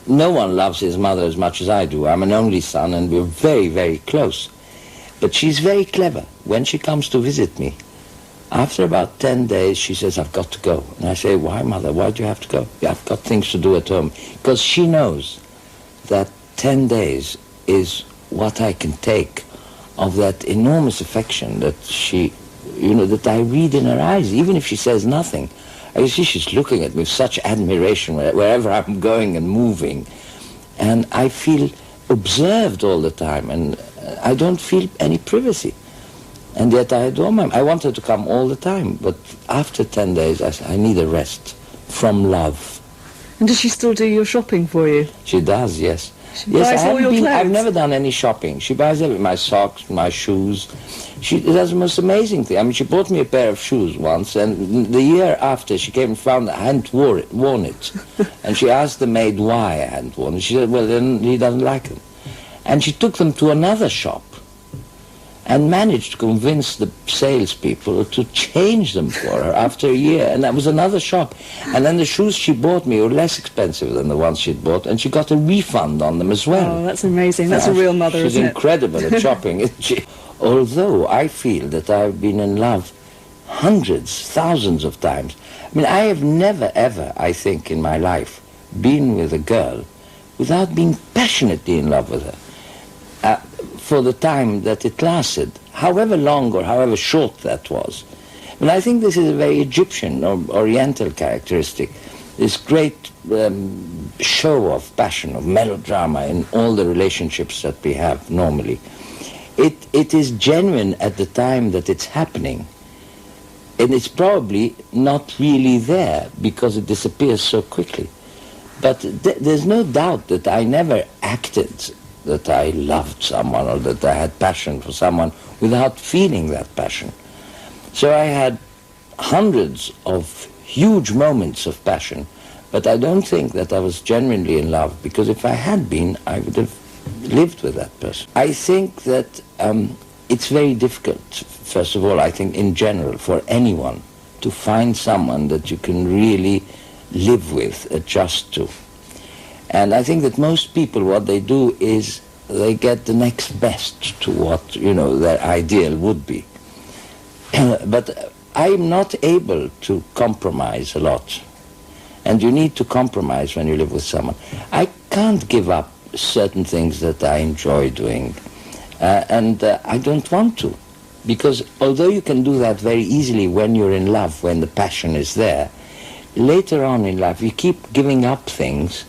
no one loves his mother as much as I do. I'm an only son, and we're very, very close. But she's very clever. When she comes to visit me, after about 10 days, she says, I've got to go. And I say, why, Mother? Why do you have to go? Yeah, I've got things to do at home. Because she knows that 10 days is what I can take of that enormous affection that she, that I read in her eyes, even if she says nothing. I see she's looking at me with such admiration wherever I'm going and moving. And I feel observed all the time, and I don't feel any privacy. And yet I adore my mom. I want her to come all the time, but after 10 days, I say, I need a rest from love. And does she still do your shopping for you? She does, yes. She buys all your clothes? I've never done any shopping. She buys everything, my socks, my shoes. She does the most amazing thing. I mean, she bought me a pair of shoes once, and the year after, she came and found that I hadn't worn it. And she asked the maid why I hadn't worn it. She said, well, then he doesn't like them. And she took them to another shop and managed to convince the salespeople to change them for her after a year. And that was another shop. And then the shoes she bought me were less expensive than the ones she'd bought, and she got a refund on them as well. Oh, that's amazing. That's a real mother, isn't it? She's incredible at shopping, isn't she? Although I feel that I've been in love hundreds, thousands of times. I mean, I have never, ever, I think, in my life, been with a girl without being passionately in love with her. For the time that it lasted, however long or however short that was. And I think this is a very Egyptian or Oriental characteristic, this great show of passion, of melodrama in all the relationships that we have normally. It is genuine at the time that it's happening, and it's probably not really there because it disappears so quickly. But there's no doubt that I never acted that I loved someone or that I had passion for someone without feeling that passion. So I had hundreds of huge moments of passion, but I don't think that I was genuinely in love, because if I had been, I would have lived with that person. I think that it's very difficult, first of all, I think in general, for anyone to find someone that you can really live with, adjust to. And I think that most people, what they do is they get the next best to what, their ideal would be. But I'm not able to compromise a lot. And you need to compromise when you live with someone. I can't give up certain things that I enjoy doing. And I don't want to. Because although you can do that very easily when you're in love, when the passion is there, later on in life, you keep giving up things,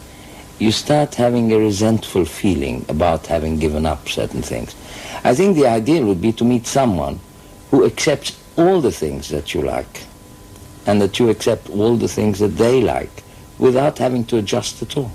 you start having a resentful feeling about having given up certain things. I think the ideal would be to meet someone who accepts all the things that you like, and that you accept all the things that they like, without having to adjust at all.